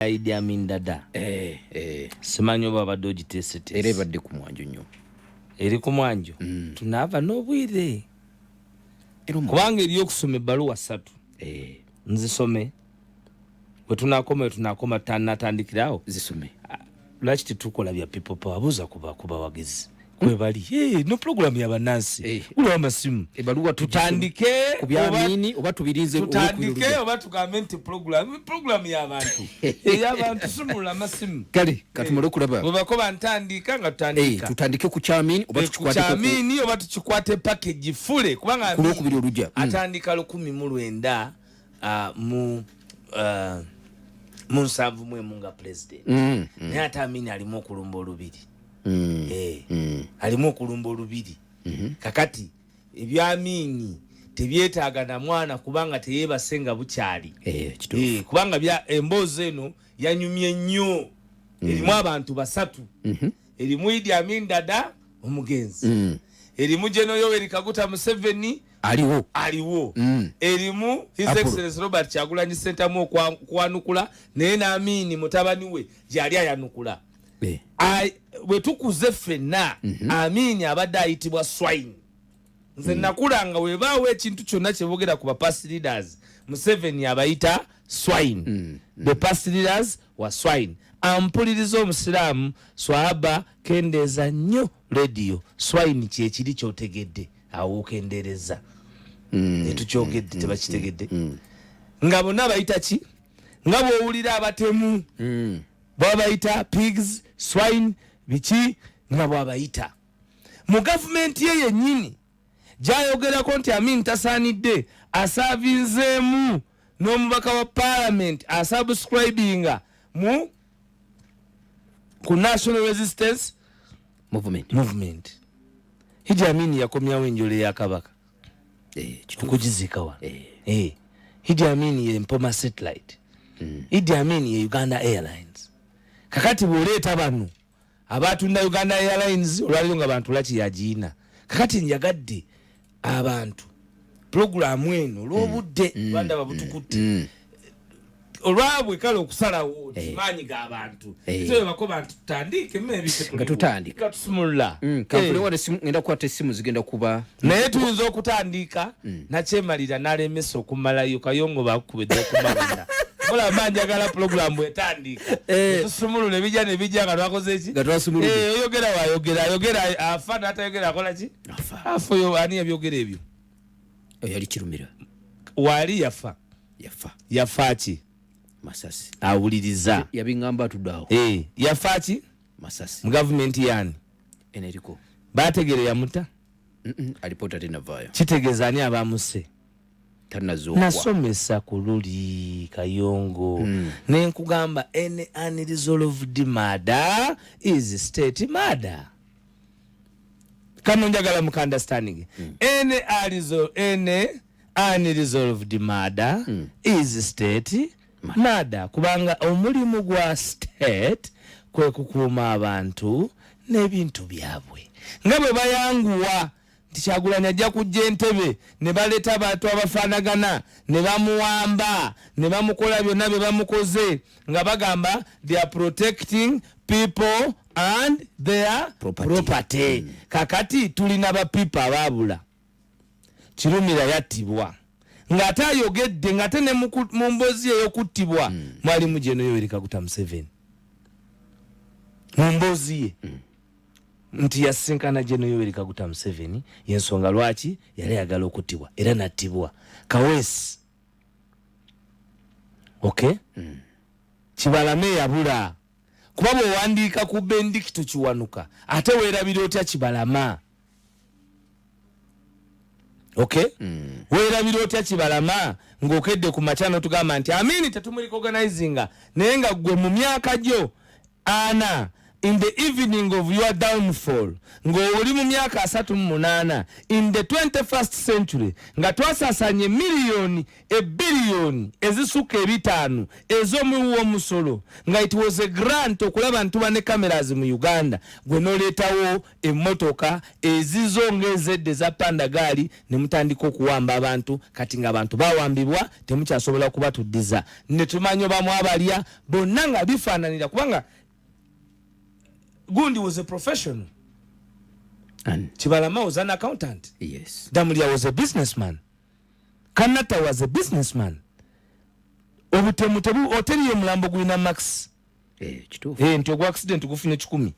Idi Amin dada. Simanyi oba abadde ogiteeseteese. Era ebadde ku mwanjo nnyo. Eri ku mwanjo. Tunaava n'obwire. Kubanga eri okusoma ebbaluwa 3. Nzisome. Bwe tunakoma tanatandikirawo. Zisome. Lwaki tetukola bya people power buuza kuba wagezi. Kwe bali no program ya banansi ule amasimu ebaluwa tutandike ku byamini oba tubirize tutandike oba tugambe nti program y'abantu y'abantu sumula amasimu kale katumule kulaba bwe bakoba ntandika nga tutandika tutandike ku kyamini oba tukikwate ku kyamini oba tukikwate package fule kubanga kulokubiri oluja atandika 19 mu nsanvu mu nga president naye ate Amin alimu okulumba olubiri alimu okulumba olubiri kakati ebyamini tebyetaaga na mwana kubanga teyebasenga bukyali kubanga bya emboozi eno yanyumye nnyo erimu abantu 3 erimu Idi Amin dada omugenzi erimu General Yoweri Kaguta Museveni aliwo erimu His Excellency Robert Kyagulanyi Ssentamu okwanukula naye na Amin mutabani we gyali ayanukula bwe tukuze ffenna Amin abadde ayitibwa swine nze nakulanga webaawo ekintu kyonna kyebogera ku past leaders Museveni abayita swine the past leaders wa swine ampuliriza omusiraamu swahaba kendeeza nnyo radio swine kyekiri kyotegedde awo okendereza netukyogedde tebakitegedde nga bonna bayita ki nga bw'owulira abatemu bwabayita pigs swine biki nga bwabayita mu gavumenti ye yennyini gyayogerako nti Amin tasaanidde asavinzeemu n'omubaka wa parliament asubscribinga ku national resistance movement Idi Amin yakomyawo enjole ya kabaka tukugizika wa Idi Amin ye Mpoma satellite Idi Amin ye Uganda Airlines kakati bw'oleeta bano abatunda Uganda Airlines olwaliro nga bantu laki yagiina kakati njagadde abantu programu eno olw'obudde banda babutukutte olwabwe kale okusalawo kimanyi g'abantu so bakoba nti tutandike nga tutandika tusumulula kampulewale ngenda kukwata essimu zigenda kuba naye tuyinza okutandika nakyemalira n'alemesa okumalayo kayongo bakukubedde okumalira kola manjagala program etandika tusumulule ebijja nebijja nga twakoze ki nga twasumulule oyogera wayogera afa n'atayogera akola ki afa yo ani yabyogera ebyo yali kirumira wali yafa ki Masasi awuliriza yabingamba tuddawo yafa ki Masasi mu gavumenti yani eneriko bategere yamuta alipota tenavaayo kitegeeza ani abamuse tanazookwa nasomesa ku luli kayongo nenkugamba any unresolved murder is state murder kama njagala mu understanding any unresolved murder is state murder kubanga omulimu gwa state kwe kukuuma abantu n'ebintu byabwe nga bwe bayanguwa nti Kyagulanyi ajja kujja Entebbe ne baleeta abantu abafaanagana ne bamuwamba ne bamukola byonna bye bamukoze nga bagamba they are protecting people and their property. Kakati tulina bapipa abaabula Kirumira yattibwa ng'ate ayogedde ng'ate ne mu mboozi ey'okuttibwa mwalimu General Yoweri Kaguta Museveni mu mboozi ye nti yasinkana General Yoweri Kaguta Museveni y'ensonga lwaki yali ayagala okuttibwa era nattibwa Kaweesi Kibalame yabula kuba bw'owandiika ku bendikito kiwanuka ate weerabira otya Kibalama weerabira otya Kibalama ng'okedde ku makyano tugamba nti Amin tetumuli organizinga naye nga gwe mu myaka gyo ana in the evening of your downfall ng'oli mu myaka 38 in the 21st century nga twasasanye miliyoni ebiliyoni ezisuka 5 ez'omuwa omusolo nga it was a grant okulaba ntuba ne cameras mu Uganda gwe noleetawo emmotoka ezizo ng'ezedde za pandagaali ne mutandika okuwamba abantu kati nga abantu bawambibwa temukyasobola kubatuddiza ne tumanya bamu abalya bonna nga bifaananira kubanga Gundi was a professional. And Chibalama was an accountant. yes. Damulia was a businessman. Kanata was a businessman. Obutemutebu hoteli yo Mulambo gwina Max. Kitufu. Nti ogwa accident gufune 10.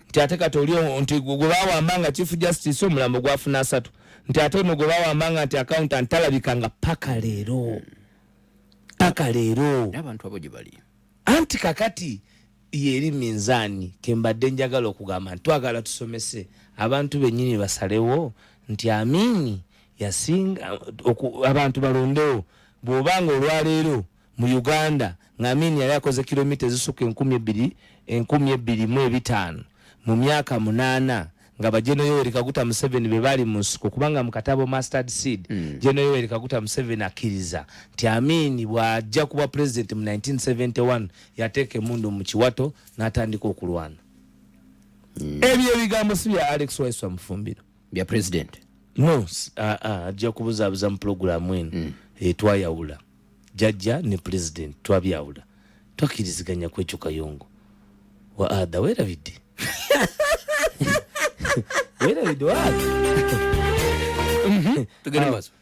Nti ate katolio nti gwawa amanga chief justice so Mulambo gwafuna 3. Nti ate no gwawa amanga nti accountant talabikanga paka leero. Paka leero. N'abantu abo gye bali. Anti kakati yeri minzani kembadde njagala okugamba ntwagala tusomese abantu bennyini basalewo nti Amin yasinga abantu balondewo bw'obanga olwaleero mu Uganda nga Amin yali akoze kilomita ezisuka 12,500 mu myaka 8 nga bajeno Yoweri Kaguta Museveni be bali mu nsiko kubanga mu katabo Mustard Seed jeno Yoweri Kaguta Museveni akkiriza nti Amin bw'ajja kuba president mu 1971 yateeka emundu mu kiwato n'atandika okulwana. Ebyo ebigambo si bya Alex Waiswa Mufumbiro bya president. No, ajja kubuzaabuza mu programu eno twayawula jajja ne president twabyawula twakiriziganya kwekyo Kayongo wa ada werabidde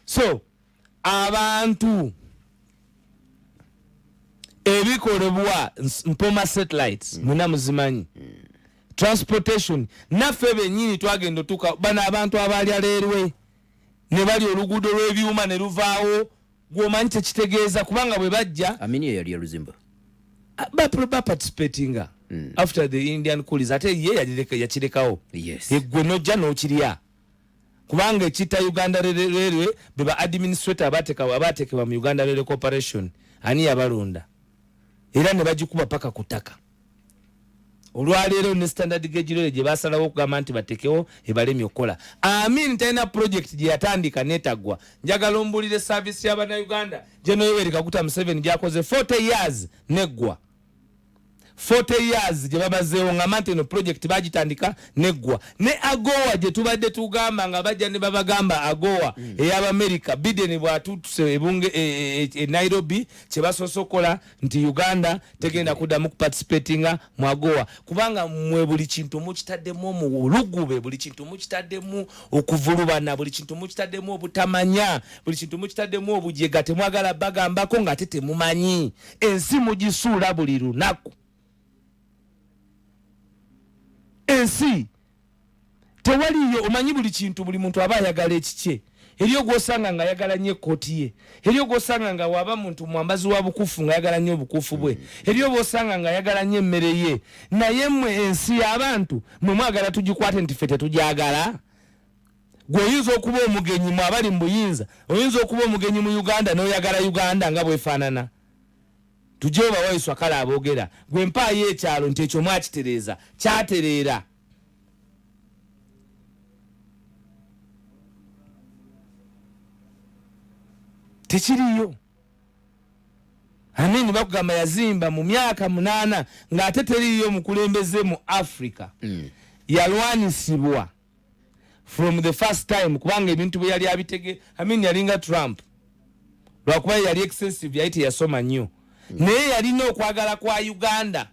So abantu ebikolebwa mpoma satellites muna muzimanyi transportation naffe bennyini twagenda tuka bana abantu abali alerwe ne bali oluguudo lw'ebyuma ne luvaawo gwomanyi tekitegeeza kubanga bwe bajja Amin yali Luzimba participating after the Indian coolies ate ye yakirekawo yes gwe nojja n'okirya kubanga ekita Uganda Railway beba administrator abatekebwa mu Uganda Railway Corporation ani yabalonda era ne bagikuba paka kutaka olwaleero ne standard gauge railway gye basalawo okugamba nti batekewo ebalemi okukola. Amin talina project gye yatandika netagwa njagala ombulire service y'abana Uganda gye Yoweri Kaguta Museveni gyakoze 40 years neggwa 40 years gye babazeewo nga manteno project bagitandika neggwa ne AGOA gye tubadde tugamba nga bajja ne babagamba AGOA ey'Amerika Biden bw'atutuse ebunge Nairobi kye basosokola nti Uganda tegenda kuddamu kuparticipatinga mu AGOA kubanga mwe buli kintu mukitaddemu omuwulugube buli kintu mukitaddemu okuvulubana buli kintu mukitaddemu obutamanya buli kintu mukitaddemu obujega temwagala bagambako nga ate temumanyi ensi mugisuula buli lunaku. Ensi tewaliyo omanyi buli kintu buli muntu aba ayagala ekikye eriyo gwosanga nga ayagala nnyo ekkooti ye eriyo gwosanga nga waba muntu mwambazi wa bukufu nga ayagala nnyo obukufu bwe eriyo bwosanga nga ayagala nnyo emmere ye naye mmwe ensi y'abantu mwe mwagala tugikwate nti ffe tetugyagala. Gwe oyinza okuba omugenyi mwe abali mu buyinza oyinza okuba omugenyi mu Uganda n'oyagala Uganda nga bwefaanana tujeoba Waiswa kala aboogera gwe mpaayo ekyalo nti ekyo mwakitereeza kyatereera. Tekiriyo. Amin bakugamba yazimba mu myaka 8 ng'ate teriyo mukulembeze mu Africa yalwanisibwa from the first time kubanga ebintu bwe yali abitege Amin yalinga Trump lwakuba yali excessive yayite yasoma nnyo naye yalina okwagala kwa Uganda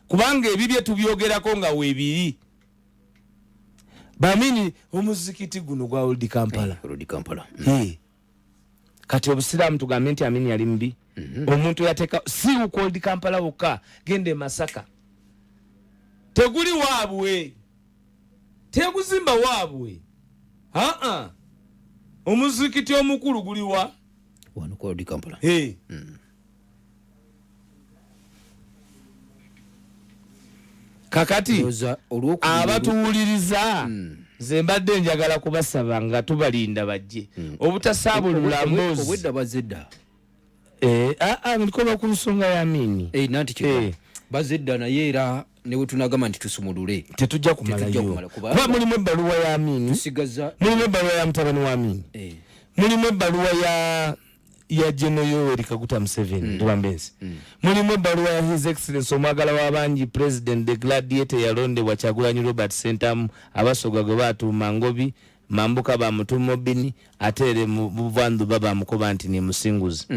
kubanga ebibye tubyogerako nga weebiri. Bamini omuzikiti guno gwa Old Kampala. Kati obusiraamu tugambe nti Amin yali mbi. Omuntu yateka si uko Old Kampala wokka gende Masaka teguli waabwe teguzimba waabwe omuzikiti omukulu guliwa wano ko Old Kampala. Kakati abatuwuliriza nze mbadde njagala kubasaba nga tubalinda bajje obutasaabulula mboozi obwedda bazedda nilikoba ku nsonga ya Amin nanti kiko bazedda naye era ne wetunagamba nti tusumulule tetujja kumalayo kuba mulimu ebbaluwa ya Amin tusigaza mulimu ebbaluwa ya mutabani wa Amin mulimu ebbaluwa ya General Yoweri Kaguta Museveni Lubambensi mulimu ebbaluwa ya His Excellency omwagala w'abangi President the Gladiator yalondebwa Kyagulanyi Robert Sentamu abasoga gwe batuuma Ngobi Mambuka ba mutumo bini atere mu buvandu baba mukoba nti ni musinguzi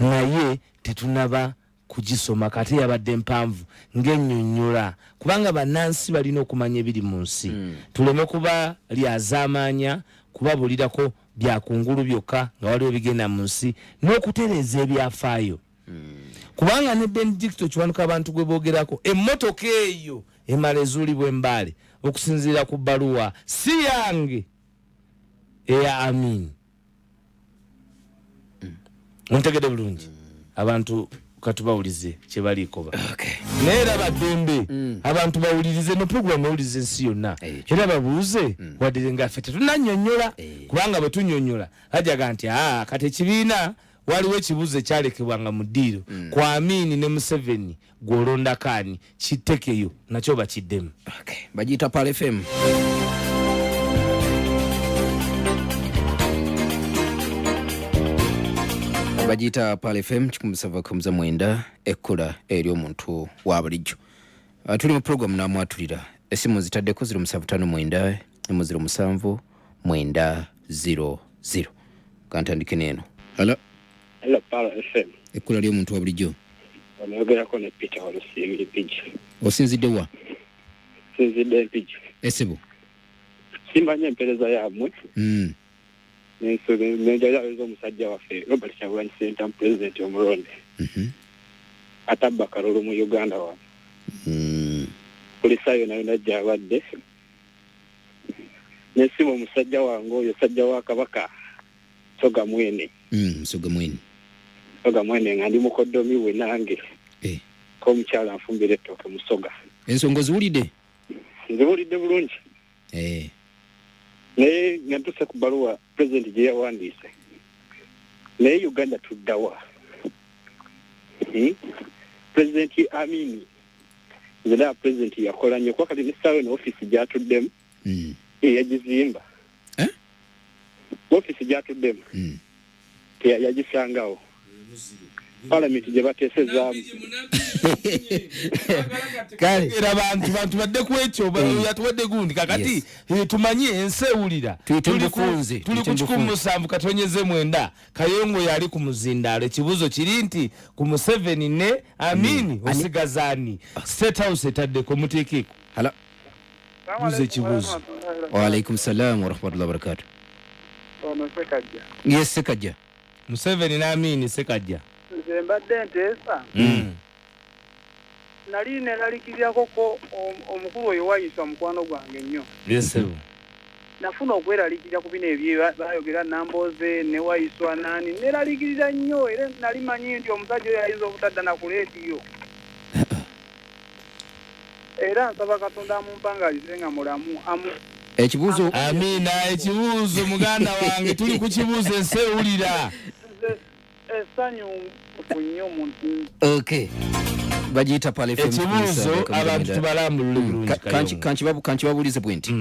naye tetunaba kugisoma kati yabadde mpanvu ng'ennyonnyola kubanga bannansi balina okumanya ebiri mu nsi tuleme kuba lyazamanya kubabulirako byakungulu byokka nga waliwo bigenda mu nsi n'okutereeza ebyafaayo kubanga ne Benedicto Kiwanuka abantu gwe boogerako emmotoka eyo emala ezuulibwa embaale okusinziira ku bbaluwa si yange eya Amin ontegede bulungi abantu katubawulize kye balikoba neera baddembe abantu bawulirize no program ewulize ensi yonna era babuuze wadde nga ffe tetunannyonnyola kubanga bwe tunnyonnyola ajaga nti kati ekibiina waliwo ekibuuzo ekyalekebwanga mu ddiiro kwa Amin ne Museveni gw'olondakaani kittekeyo nakyo bakiddemu bagiyita Pal FM bagiyita Pal FM 107.9 ekkula eri omuntu wa bulijjo tuli mu program namwatulira esimu zitaddeko 0759 077900 kantandike neeno Hello Pal FM ekkula eri omuntu wa bulijjo onayogerako ne Peter Olusimbi Pidge osinzidde wa sinzidde Pidge esibu simbanye empereza yammwe Nenjala omusajja waffe Robert Kyagulanyi Ssentamu President omulonde atabba kalulu mu Uganda wa polisi yonna yonna gy'abadde n'essimu omusajja wange oyo sajja wa Kabaka Soga Mwene nga ndi mukoddomi we nange k'omukyala anfumbira ettooke Musoga ensonga ziwulidde nziwulidde bulungi naye nga ntuse ku baluwa President gye yawandiise naye Uganda tuddawa President Amin nzira President yakola nnyo kuba kati n'essaawa eno ofiisi gyatuddemu yagizimba ofiisi gyatuddemu yagisangawo Parliament gye bateesezaamu kale era bantu badde ku ekyo yatuwadde gundi kakati tumanye ensewulira tuli ku 17 katonyeze mwenda Kayongo yali ku muzindaalo ekibuzo kiri nti ku Museveni ne Amin osigazaani State House etaddeko muteekeko hala buze kibuzo wa alaikum salam wa rahmatullahi wa barakatuh yes sekajja Museveni na Amin sekajja mbadde nteesa nali neralikiriako ko omukulu oyo wayisa mukwano gwange nnyo nafuna okweralikirira ku bino bayogera Namboze ne wayiswa nani neralikirira nnyo era nali manyi nti omusajja oyo ayinza obutaddana ku leediyo era nsaba Katonda amumpangalize nga mulamu ekibuuzo Amina ekibuuzo muganda wange tuli ku kibuuzo ensewulira esanyu kunyo muntu bagiyita Pal FM ekibuuzo abantu tubalambulule bulungi kankibabuulize bwenti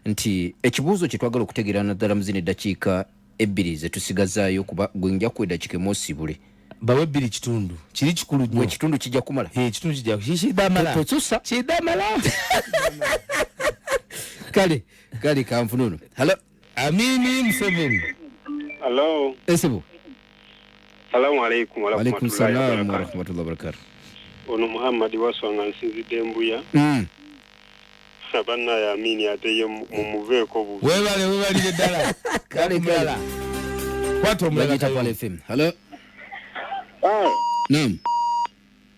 nti ekibuuzo kye twagala okutegeerana ddala mu zino eddakiika ebbiri ze tusigazaayo kuba gwe nja ku eddakiika emu osibule bawe ebbiri kitundu kiri kikulu nnyo ekitundu kijja kumala ekitundu kijja kidamala tosusa kidamala kale kanfununo hello Amin Museveni hello esibu Assalamu alaikum wa rahmatullahi wa barakatuh ono Muhammad waswanga nsinzidde Mbuya abanna ya Amin ateye mu muveeko bubi webalire ddala kale kwato omulala Pal FM hello naam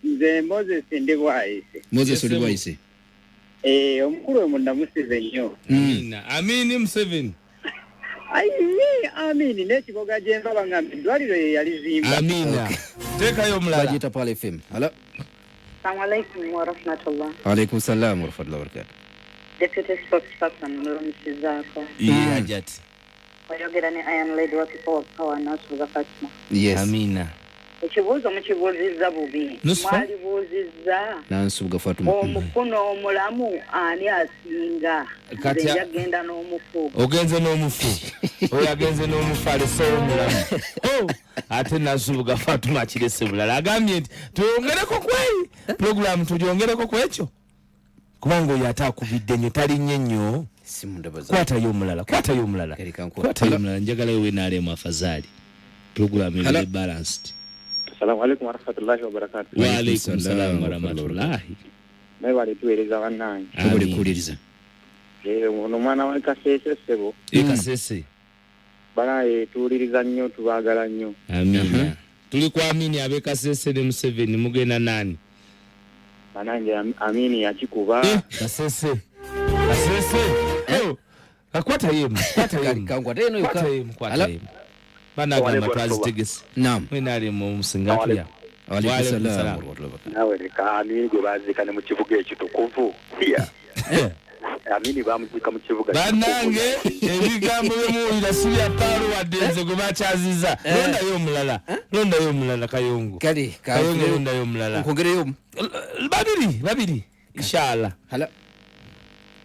nze Moses oli bwayise omukulu we munnamusize nnyo Amin Museveni Amin n'ekiboga gy'enva bangambye eddwaliro ye yalizimba Amina teekayo omulala bagiyita Pal FM hello Assalamu alaikum wa rahmatullah. Wa alaikum salam wa rahmatullahi wa barakatuh. Deputy Spokesperson Mulumisizaako. Ajati. Oyogera ne Iron Lady wa People of Power Nasuza Fatima. Yes. Amina. ekibuuzo mukibuuzizza bubi mwalibuuzizza Nansubuga Fatuma omufuno omulamu ani asinga Kati agenda n'omufu ogenze n'omufu oyo agenze n'omufu aleseewo omulamu ate Nansubuga Fatuma akirese bulala agambye nti tuyongereko kweyi puroguramu tugyongereko ku ekyo kubanga oyo ate akubidde nnyo talinnye nnyo kwatayo omulala njagalayo weenaalemu afazaali puroguramu ebiri balanced. Assalamu alaikum warahmatullahi wabarakatuh. Wa alaikum salam warahmatullahi. Naye bali tuweereza bannange. Tukuliriza. Ono mwana wa Kasese sebo. Kasese. Banaye tuwuliriza nnyo tubaagala nnyo. Amin. Tuli kwa Amin abe Kasese ne Museveni mugenda nani? Banange Amin yakikuba. Kasese. Akwata yemu. Kangwa teno yuka. Bana gamba twazitegese. Naam. Wenali mu musingatu ya. Waalaikum salaam. Nawe ka Amin gwe bazikane mu kibuga ekitukuvu. Sia. Amini bamuzika mu kibuga. Banange ebigambo byemuwulira sibya palo wadenze gwe bakyaziza. Londa yo mulala Kayongo. Kali Kayongo londa yo mulala. Nkongereyo. Babiri. Inshallah. Hala.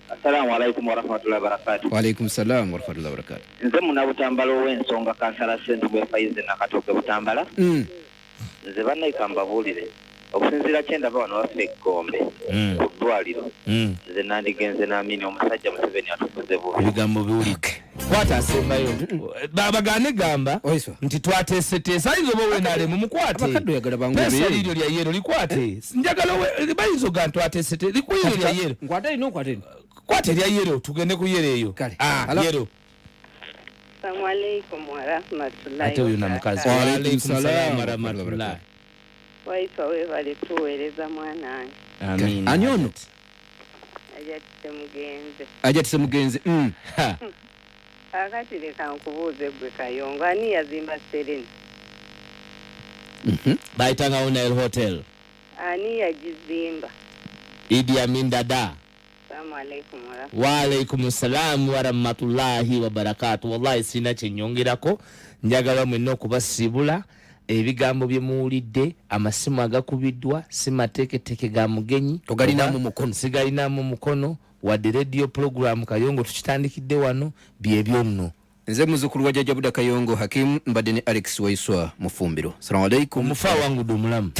Assalamu alaikum warahmatullahi wabarakatuh. Wa alaikum salam warahmatullahi wabarakatuh. Nze muna Butambala ow'Ensonga kansala Sentu bwe Faize nakatoke Butambala. Nze bannayikamba buulire okusinziira kyendaba wano waffe Gombe ku ddwaliro nze nandigenze n'Amin omusajja Museveni atukuze bubi ebigambo biwulike kwata asembayo babagane gamba nti twateeseteesa ayinza oba weenaalemu mukwate abakadde oyagala bangu pesa liryo lya yero likwate njagala bayinza oga ntwateesete likuyiro lya yero nkwate lino nkwate kwate lya yero tugende ku yero eyo yero. Assalamu alaikum warahmatullahi ate uyu na mukazi wa alaikum salam warahmatullahi waitwa we bali tuweereza mwanange Amin anyono ajatise mugenze akati leka nkubuuze gwe Kayongo ani yazimba Serena bayitanga Nile Hotel ani yagizimba Idi Amin dada. Assalamu alaikum wa alaikum salam warahmatullahi wabarakatuh. Wallahi sina kyenyongerako njagala mwenna okubasibula ebigambo bye muwulidde amasimu agakubiddwa si mateeketeke ga mugenyi togalinamu mukono sigalinamu mukono wadde radio program Kayongo tukitandikidde wano byebyo nno. Nze muzukulu wa Jajja Kayongo Hakim mbadde ne Alex Waiswa Mufumbiro. Assalamu alaikum. Mufa wangu dumulamu.